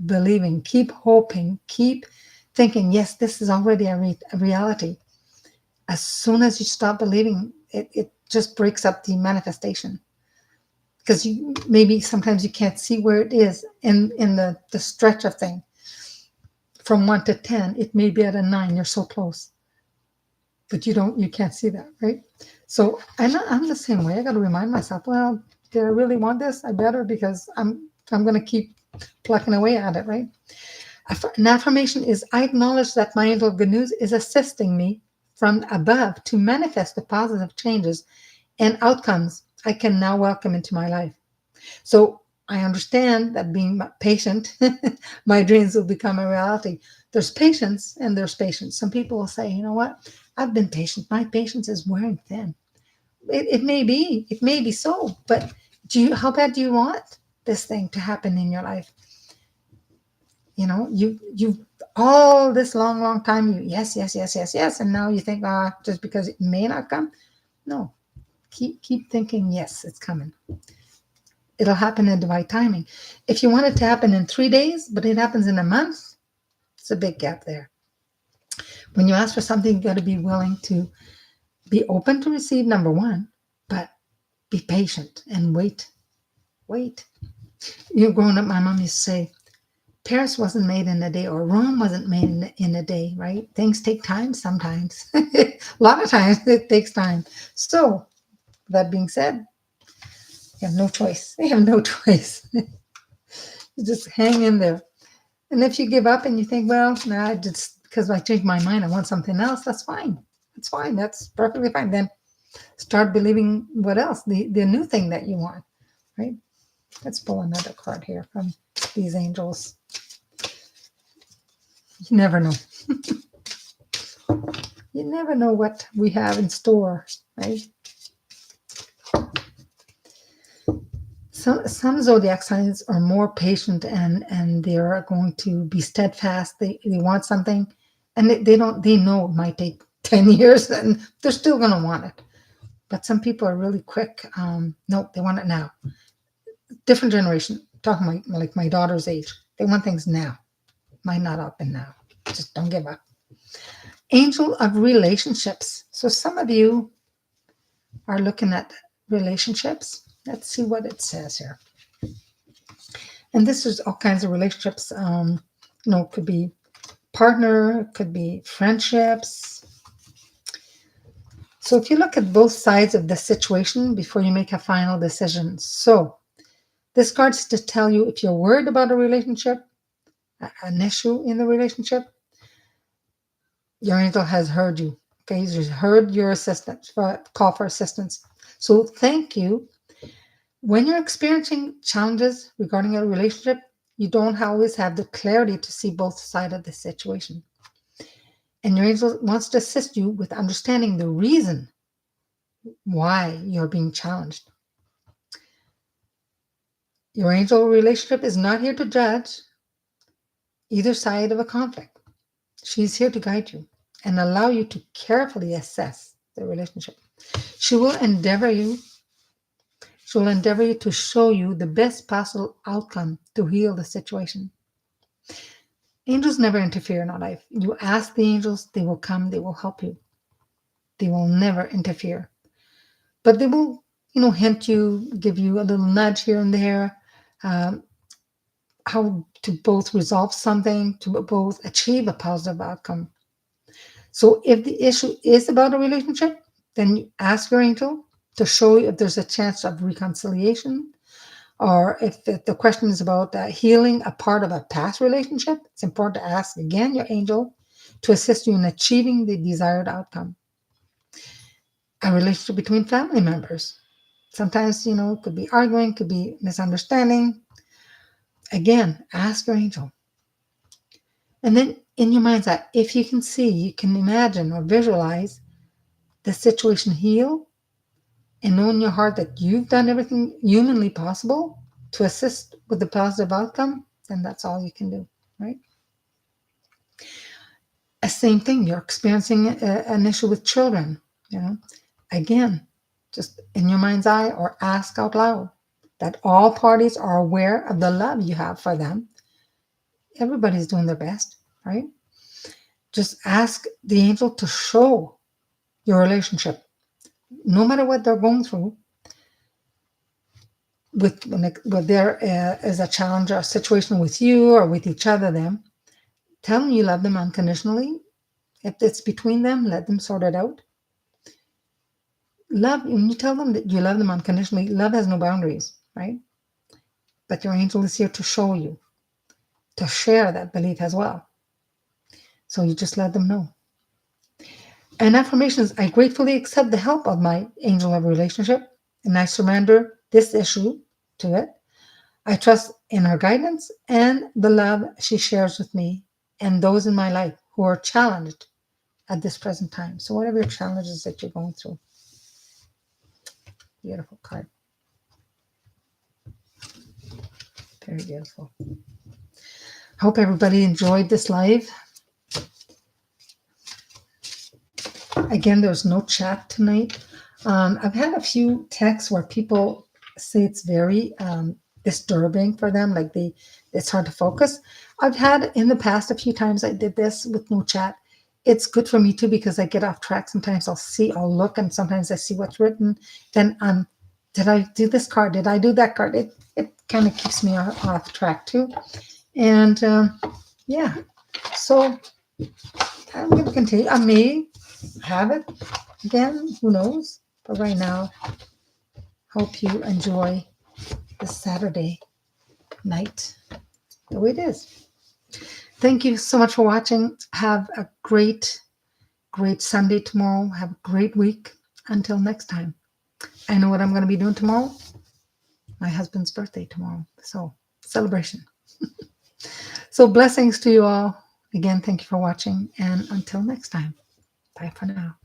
believing, keep hoping, keep thinking, yes, this is already a reality. As soon as you stop believing, it just breaks up the manifestation. Because maybe sometimes you can't see where it is in the stretch of thing. From 1 to 10, it may be at a 9. You're so close, but you can't see that, right? So I'm the same way. I got to remind myself, well, did I really want this? I better, because I'm going to keep plucking away at it, right? An affirmation is, I acknowledge that my angel of good news is assisting me from above to manifest the positive changes and outcomes I can now welcome into my life. So I understand that being patient, my dreams will become a reality. There's patience and there's patience. Some people will say, you know what? I've been patient. My patience is wearing thin. It may be so, but how bad do you want this thing to happen in your life? You all this long time, yes, and now you think, just because it may not come. No, keep thinking, yes, it's coming. It'll happen in divine timing. If you want it to happen in 3 days, but it happens in a month, it's a big gap there. When you ask for something, you got to be willing to be open to receive, number one, but be patient and wait. Growing up, my mom used to say, Paris wasn't made in a day, or Rome wasn't made in a day, right? Things take time sometimes. A lot of times it takes time. So, that being said, you have no choice. They have no choice. You just hang in there. And if you give up and you think, well, nah, just because I changed my mind, I want something else, that's fine. That's fine. That's perfectly fine. Then start believing what else, the new thing that you want, right? Let's pull another card here from these angels. You never know. You never know what we have in store, right? Some zodiac signs are more patient and they're going to be steadfast. They want something, and they know it might take 10 years, and they're still going to want it. But some people are really quick. No, they want it now. Different generation. Talking like my daughter's age. They want things now. Might not happen now. Just don't give up. Angel of relationships. So some of you are looking at relationships. Let's see what it says here. And this is all kinds of relationships. Could be partner, could be friendships. So if you look at both sides of the situation before you make a final decision. So this card is to tell you if you're worried about a relationship, an issue in the relationship, your angel has heard you. Okay, he's heard your assistance, call for assistance. So thank you. When you're experiencing challenges regarding a relationship, you don't always have the clarity to see both sides of the situation. And your angel wants to assist you with understanding the reason why you're being challenged. Your angel relationship is not here to judge either side of a conflict. She's here to guide you and allow you to carefully assess the relationship. She will endeavor you to show you the best possible outcome to heal the situation. Angels never interfere in our life. You ask the angels, they will come, they will help you. They will never interfere. But they will, hint you, give you a little nudge here and there, how to both resolve something, to both achieve a positive outcome. So if the issue is about a relationship, then you ask your angel, to show if there's a chance of reconciliation, or if the question is about healing a part of a past relationship. It's important to ask again your angel to assist you in achieving the desired outcome. A relationship between family members. Sometimes, it could be arguing, could be misunderstanding. Again, ask your angel. And then in your mind's eye, if you can see, you can imagine or visualize the situation heal and know in your heart that you've done everything humanly possible to assist with the positive outcome, then that's all you can do, right? The same thing, you're experiencing an issue with children, again, just in your mind's eye or ask out loud that all parties are aware of the love you have for them. Everybody's doing their best, right? Just ask the angel to show your relationship, no matter what they're going through, when there is a challenge or a situation with you or with each other, them tell them you love them unconditionally. If it's between them, let them sort it out. Love, when you tell them that you love them unconditionally, love has no boundaries, right? But your angel is here to show you, to share that belief as well. So you just let them know. And affirmations, I gratefully accept the help of my angel of relationship, and I surrender this issue to it. I trust in her guidance and the love she shares with me and those in my life who are challenged at this present time. So whatever your challenges that you're going through. Beautiful card. Very beautiful. Hope everybody enjoyed this live. Again, there's no chat tonight. I've had a few texts where people say it's very disturbing for them, like it's hard to focus. I've had in the past a few times I did this with no chat. It's good for me too because I get off track. Sometimes I'll look, and sometimes I see what's written. Then did I do this card? Did I do that card? It kind of keeps me off track too. And yeah, so I'm going to continue. I may have it again, who knows? But right now, hope you enjoy this Saturday night the way it is. Thank you so much for watching. Have a great Sunday tomorrow. Have a great week. Until next time. I know what I'm going to be doing tomorrow. My husband's birthday tomorrow. So, celebration. So, blessings to you all. Again, thank you for watching. And until next time. Bye for now.